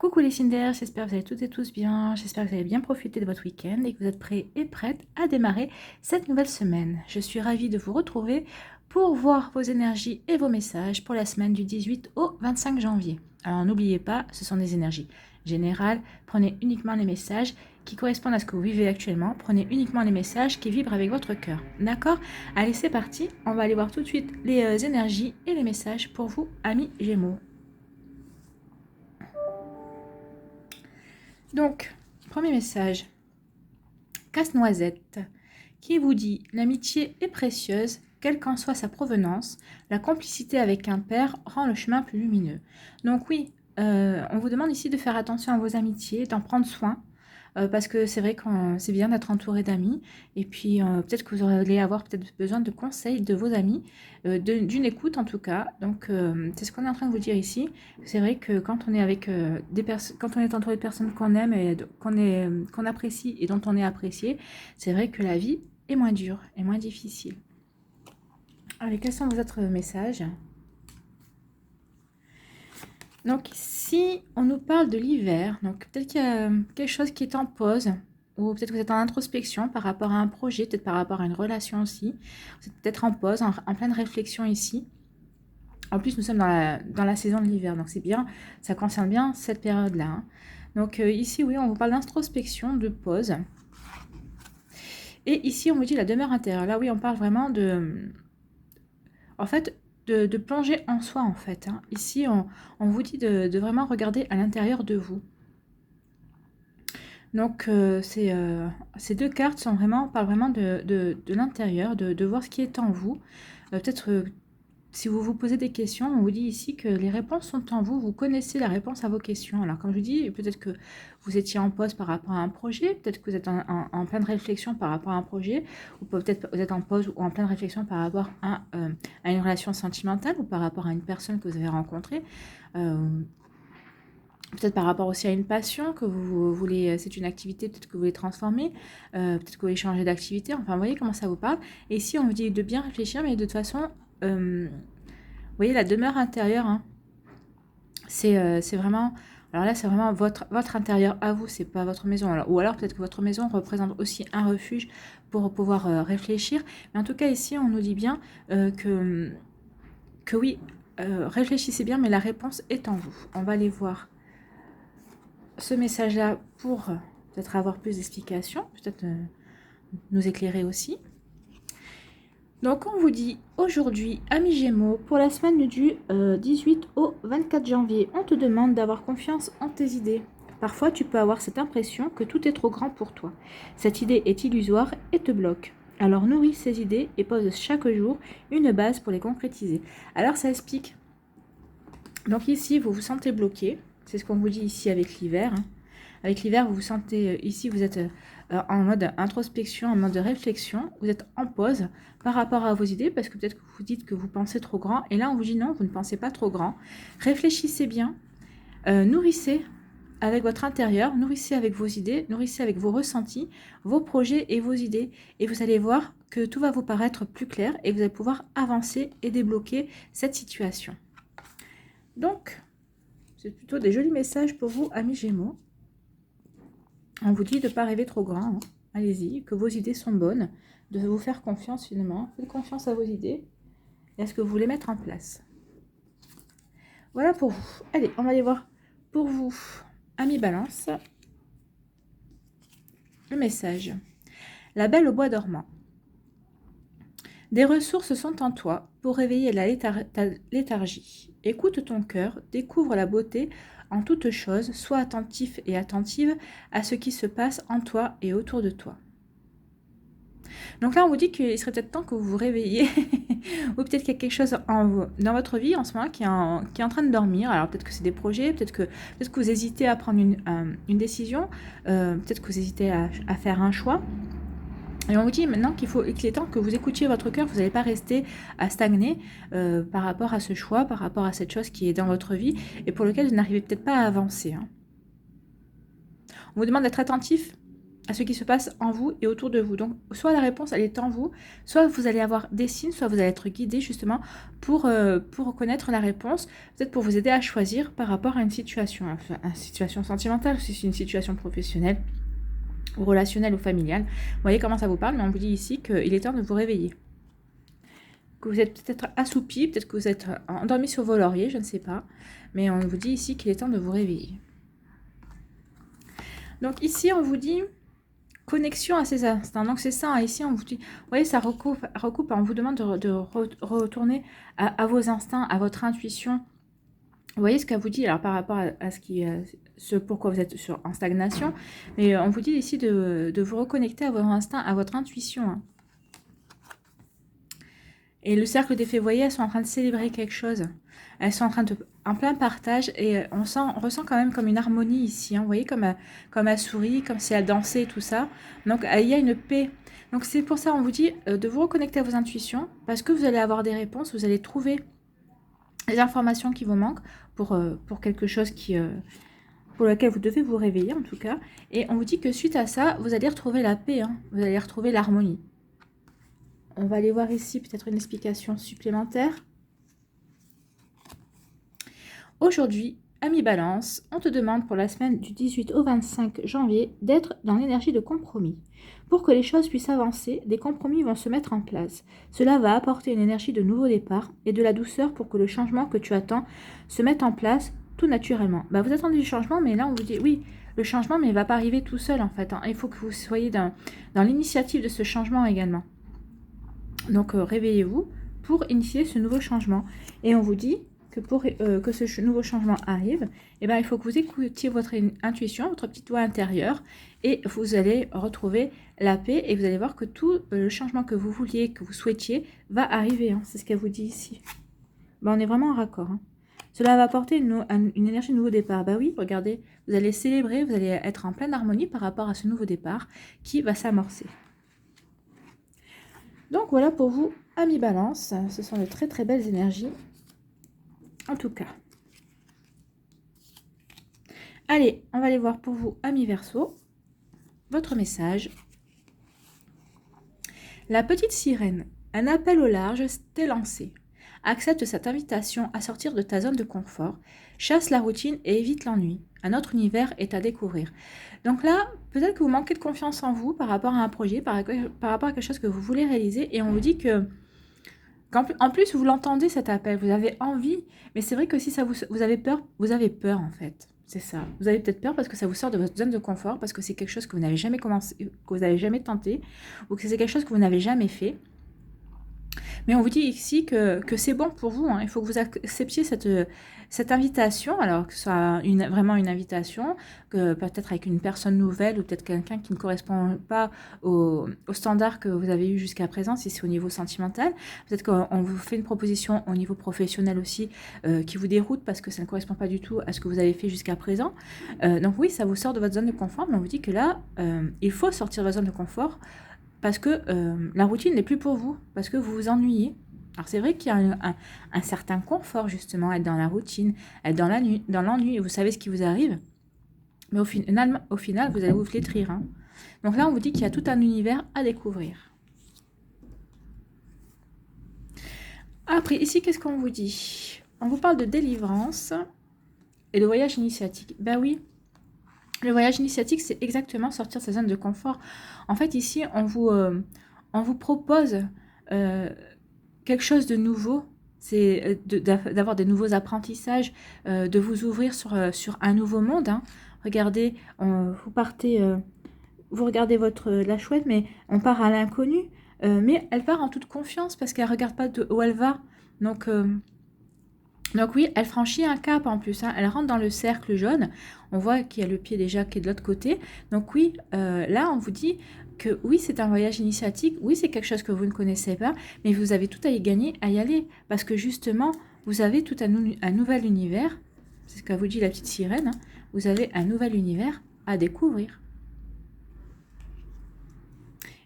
Coucou les Cinders, j'espère que vous allez toutes et tous bien, j'espère que vous allez bien profiter de votre week-end et que vous êtes prêts et prêtes à démarrer cette nouvelle semaine. Je suis ravie de vous retrouver pour voir vos énergies et vos messages pour la semaine du 18 au 25 janvier. Alors n'oubliez pas, ce sont des énergies générales, prenez uniquement les messages qui correspondent à ce que vous vivez actuellement, prenez uniquement les messages qui vibrent avec votre cœur. D'accord? Allez, c'est parti, on va aller voir tout de suite les énergies et les messages pour vous, amis Gémeaux. Donc, premier message, Casse-Noisette, qui vous dit « L'amitié est précieuse, quelle qu'en soit sa provenance, la complicité avec un père rend le chemin plus lumineux. » Donc oui, on vous demande ici de faire attention à vos amitiés, d'en prendre soin, parce que c'est vrai que c'est bien d'être entouré d'amis, et puis peut-être que vous allez avoir peut-être besoin de conseils de vos amis, d'une écoute en tout cas. Donc c'est ce qu'on est en train de vous dire ici. C'est vrai que quand on est avec quand on est entouré de personnes qu'on aime et qu'on apprécie et dont on est apprécié, c'est vrai que la vie est moins dure et moins difficile. Allez, quels sont vos autres messages ? Donc ici, on nous parle de l'hiver. Donc peut-être qu'il y a quelque chose qui est en pause, ou peut-être que vous êtes en introspection par rapport à un projet, peut-être par rapport à une relation aussi. Vous êtes peut-être en pause, en pleine réflexion ici. En plus, nous sommes dans la saison de l'hiver, donc c'est bien, ça concerne bien cette période-là. Hein. Donc ici, oui, on vous parle d'introspection, de pause. Et ici, on vous dit la demeure intérieure. Là, oui, on parle vraiment de... En fait, de plonger en soi, en fait. Hein. Ici, on vous dit de vraiment regarder à l'intérieur de vous. Donc, ces deux cartes parlent vraiment de l'intérieur, de voir ce qui est en vous. Peut-être, si vous vous posez des questions, on vous dit ici que les réponses sont en vous. Vous connaissez la réponse à vos questions. Alors, comme je vous dis, peut-être que vous étiez en pause par rapport à un projet. Peut-être que vous êtes en pleine réflexion par rapport à un projet. Ou peut-être vous êtes en pause ou en pleine réflexion par rapport à une relation sentimentale ou par rapport à une personne que vous avez rencontrée. Peut-être par rapport aussi à une passion que vous voulez, c'est une activité peut-être que vous voulez transformer, peut-être que vous voulez changer d'activité, enfin vous voyez comment ça vous parle. Et ici on vous dit de bien réfléchir, mais de toute façon, vous voyez la demeure intérieure, hein, c'est vraiment, alors là c'est vraiment votre intérieur à vous, c'est pas votre maison. Ou alors peut-être que votre maison représente aussi un refuge pour pouvoir réfléchir. Mais en tout cas ici on nous dit bien que oui, réfléchissez bien, mais la réponse est en vous. On va aller voir ce message-là pour peut-être avoir plus d'explications, peut-être nous éclairer aussi. Donc on vous dit aujourd'hui, amis Gémeaux, pour la semaine du 18 au 24 janvier, on te demande d'avoir confiance en tes idées. Parfois tu peux avoir cette impression que tout est trop grand pour toi. Cette idée est illusoire et te bloque. Alors nourris ces idées et pose chaque jour une base pour les concrétiser. Alors ça explique. Donc ici, vous vous sentez bloqué. C'est ce qu'on vous dit ici avec l'hiver. Hein. Avec l'hiver, vous vous sentez, ici, vous êtes en mode introspection, en mode réflexion. Vous êtes en pause par rapport à vos idées, parce que peut-être que vous dites que vous pensez trop grand. Et là, on vous dit non, vous ne pensez pas trop grand. Réfléchissez bien, nourrissez avec votre intérieur, nourrissez avec vos idées, nourrissez avec vos ressentis, vos projets et vos idées. Et vous allez voir que tout va vous paraître plus clair et vous allez pouvoir avancer et débloquer cette situation. Donc, c'est plutôt des jolis messages pour vous, amis Gémeaux. On vous dit de ne pas rêver trop grand. Hein. Allez-y, que vos idées sont bonnes, de vous faire confiance finalement. Faites confiance à vos idées et à ce que vous voulez mettre en place. Voilà pour vous. Allez, on va aller voir pour vous, amis Balance, le message. La belle au bois dormant. Des ressources sont en toi pour réveiller ta léthargie. Écoute ton cœur, découvre la beauté en toutes choses, sois attentif et attentive à ce qui se passe en toi et autour de toi. Donc là, on vous dit qu'il serait peut-être temps que vous vous réveilliez, ou peut-être qu'il y a quelque chose dans votre vie en ce moment qui est en train de dormir. Alors peut-être que c'est des projets, peut-être que vous hésitez à prendre une décision, peut-être que vous hésitez à faire un choix. Et on vous dit maintenant qu'il est temps que vous écoutiez votre cœur, vous n'allez pas rester à stagner par rapport à ce choix, par rapport à cette chose qui est dans votre vie et pour lequel vous n'arrivez peut-être pas à avancer. Hein. On vous demande d'être attentif à ce qui se passe en vous et autour de vous. Donc, soit la réponse, elle est en vous, soit vous allez avoir des signes, soit vous allez être guidé justement pour reconnaître la réponse, peut-être pour vous aider à choisir par rapport à une situation, enfin, une situation sentimentale, si c'est une situation professionnelle, ou relationnelle ou familiale. Vous voyez comment ça vous parle, mais on vous dit ici qu'il est temps de vous réveiller. Que vous êtes peut-être assoupi, peut-être que vous êtes endormi sur vos lauriers, je ne sais pas, mais on vous dit ici qu'il est temps de vous réveiller. Donc ici, on vous dit connexion à ces instants. Donc c'est ça, ici on vous dit, vous voyez, ça recoupe, on vous demande de retourner à vos instincts, à votre intuition. Vous voyez ce qu'elle vous dit, alors par rapport à ce pourquoi vous êtes en stagnation, mais on vous dit ici de vous reconnecter à votre instinct, à votre intuition. Hein. Et le cercle des fées, vous voyez, elles sont en train de célébrer quelque chose. Elles sont en plein partage et on ressent quand même comme une harmonie ici. Hein, vous voyez, comme elle sourit, comme si elle dansait et tout ça. Donc, il y a une paix. Donc, c'est pour ça on vous dit de vous reconnecter à vos intuitions parce que vous allez avoir des réponses, vous allez trouver les informations qui vous manquent pour quelque chose pour lequel vous devez vous réveiller en tout cas. Et on vous dit que suite à ça, vous allez retrouver la paix, hein, vous allez retrouver l'harmonie. On va aller voir ici peut-être une explication supplémentaire. Aujourd'hui, ami Balance, on te demande pour la semaine du 18 au 25 janvier d'être dans l'énergie de compromis. Pour que les choses puissent avancer, des compromis vont se mettre en place. Cela va apporter une énergie de nouveau départ et de la douceur pour que le changement que tu attends se mette en place tout naturellement. Vous attendez du changement, mais là on vous dit oui, le changement, mais il ne va pas arriver tout seul en fait. Hein. Il faut que vous soyez dans l'initiative de ce changement également. Donc, réveillez-vous pour initier ce nouveau changement. Et on vous dit que pour que ce nouveau changement arrive, il faut que vous écoutiez votre intuition, votre petite voix intérieure, et vous allez retrouver la paix, et vous allez voir que tout le changement que vous vouliez, que vous souhaitiez, va arriver. Hein. C'est ce qu'elle vous dit ici. On est vraiment en raccord. Hein. Cela va apporter une énergie de nouveau départ. Oui, regardez, vous allez célébrer, vous allez être en pleine harmonie par rapport à ce nouveau départ qui va s'amorcer. Donc voilà pour vous, amis Balance, ce sont de très très belles énergies, en tout cas. Allez, on va aller voir pour vous, amis Verseau, votre message. La petite sirène, un appel au large t'est lancé. Accepte cette invitation à sortir de ta zone de confort, chasse la routine et évite l'ennui. Un autre univers est à découvrir. Donc là, peut-être que vous manquez de confiance en vous par rapport à un projet, par rapport à quelque chose que vous voulez réaliser, et on vous dit que en plus vous l'entendez cet appel, vous avez envie, mais c'est vrai que si ça vous avez peur en fait. C'est ça. Vous avez peut-être peur parce que ça vous sort de votre zone de confort, parce que c'est quelque chose que vous n'avez jamais commencé, que vous n'avez jamais tenté, ou que c'est quelque chose que vous n'avez jamais fait. Mais on vous dit ici que c'est bon pour vous. Hein. Il faut que vous acceptiez cette invitation, alors que ce soit vraiment une invitation, que peut-être avec une personne nouvelle ou peut-être quelqu'un qui ne correspond pas au standard que vous avez eu jusqu'à présent, si c'est au niveau sentimental. Peut-être qu'on vous fait une proposition au niveau professionnel aussi qui vous déroute parce que ça ne correspond pas du tout à ce que vous avez fait jusqu'à présent. Donc oui, ça vous sort de votre zone de confort, mais on vous dit que là, il faut sortir de votre zone de confort parce que la routine n'est plus pour vous, parce que vous vous ennuyez. Alors c'est vrai qu'il y a un certain confort justement, être dans la routine, être dans l'ennui, et vous savez ce qui vous arrive, mais au final vous allez vous flétrir. Hein. Donc là on vous dit qu'il y a tout un univers à découvrir. Après ici qu'est-ce qu'on vous dit? On vous parle de délivrance et de voyage initiatique. Oui. Le voyage initiatique, c'est exactement sortir de sa zone de confort. En fait, ici, on vous propose quelque chose de nouveau. C'est d'avoir des nouveaux apprentissages, de vous ouvrir sur un nouveau monde. Hein. Regardez, vous regardez la chouette, mais on part à l'inconnu. Mais elle part en toute confiance parce qu'elle ne regarde pas où elle va. Donc oui, elle franchit un cap en plus, hein. Elle rentre dans le cercle jaune, on voit qu'il y a le pied déjà qui est de l'autre côté. Donc oui, là on vous dit que oui c'est un voyage initiatique, oui c'est quelque chose que vous ne connaissez pas, mais vous avez tout à y gagner à y aller, parce que justement vous avez tout un nouvel univers, c'est ce qu'a vous dit la petite sirène, hein. Vous avez un nouvel univers à découvrir.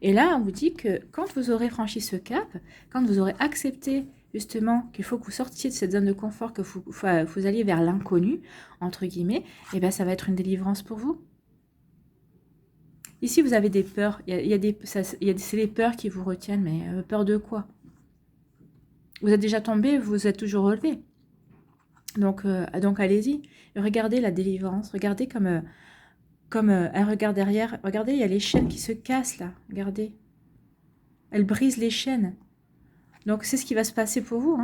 Et là on vous dit que quand vous aurez franchi ce cap, quand vous aurez accepté justement qu'il faut que vous sortiez de cette zone de confort, que vous alliez vers l'inconnu, entre guillemets, et ça va être une délivrance pour vous. Ici, vous avez des peurs. C'est les peurs qui vous retiennent, mais peur de quoi? Vous êtes déjà tombé, vous êtes toujours relevé. Donc allez-y. Regardez la délivrance. Regardez comme elle regarde derrière. Regardez, il y a les chaînes qui se cassent là. Regardez. Elle brise les chaînes. Donc c'est ce qui va se passer pour vous.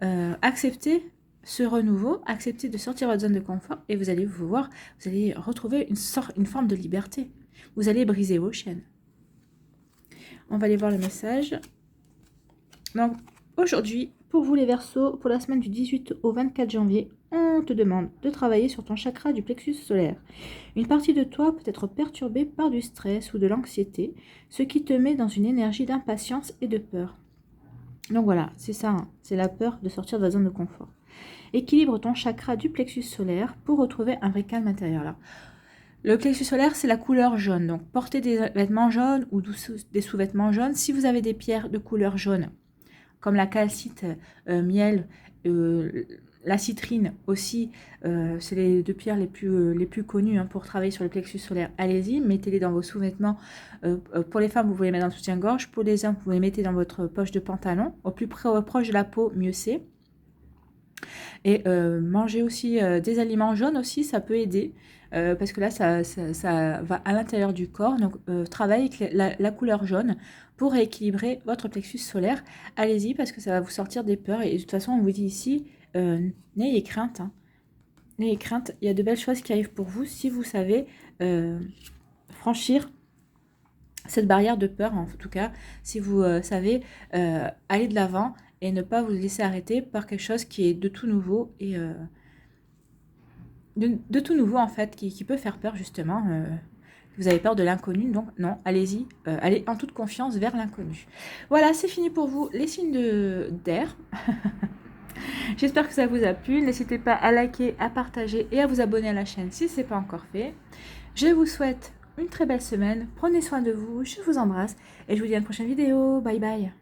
Hein. Acceptez ce renouveau, acceptez de sortir de votre zone de confort et vous allez vous allez retrouver une forme de liberté. Vous allez briser vos chaînes. On va aller voir le message. Donc aujourd'hui, pour vous les Verseaux, pour la semaine du 18 au 24 janvier, on te demande de travailler sur ton chakra du plexus solaire. Une partie de toi peut être perturbée par du stress ou de l'anxiété, ce qui te met dans une énergie d'impatience et de peur. Donc voilà, c'est ça, hein, c'est la peur de sortir de la zone de confort. Équilibre ton chakra du plexus solaire pour retrouver un vrai calme intérieur. Là. Le plexus solaire, c'est la couleur jaune. Donc portez des vêtements jaunes ou des sous-vêtements jaunes. Si vous avez des pierres de couleur jaune, comme la calcite, miel, la citrine aussi, c'est les 2 pierres les plus connues hein, pour travailler sur le plexus solaire. Allez-y, mettez-les dans vos sous-vêtements. Pour les femmes, vous pouvez les mettre dans le soutien-gorge. Pour les hommes, vous les mettez dans votre poche de pantalon. Au plus proche de la peau, mieux c'est. Et manger aussi des aliments jaunes aussi, ça peut aider. Parce que là, ça va à l'intérieur du corps. Donc, travaillez avec la couleur jaune pour rééquilibrer votre plexus solaire. Allez-y parce que ça va vous sortir des peurs. Et de toute façon, on vous dit ici, n'ayez crainte. Hein. N'ayez crainte. Il y a de belles choses qui arrivent pour vous si vous savez franchir cette barrière de peur. En tout cas, si vous savez aller de l'avant et ne pas vous laisser arrêter par quelque chose qui est de tout nouveau et de tout nouveau en fait, qui peut faire peur justement. Vous avez peur de l'inconnu, donc non, allez-y, allez en toute confiance vers l'inconnu. Voilà, c'est fini pour vous, les signes d'air. J'espère que ça vous a plu. N'hésitez pas à liker, à partager et à vous abonner à la chaîne si ce n'est pas encore fait. Je vous souhaite une très belle semaine. Prenez soin de vous, je vous embrasse et je vous dis à une prochaine vidéo. Bye bye.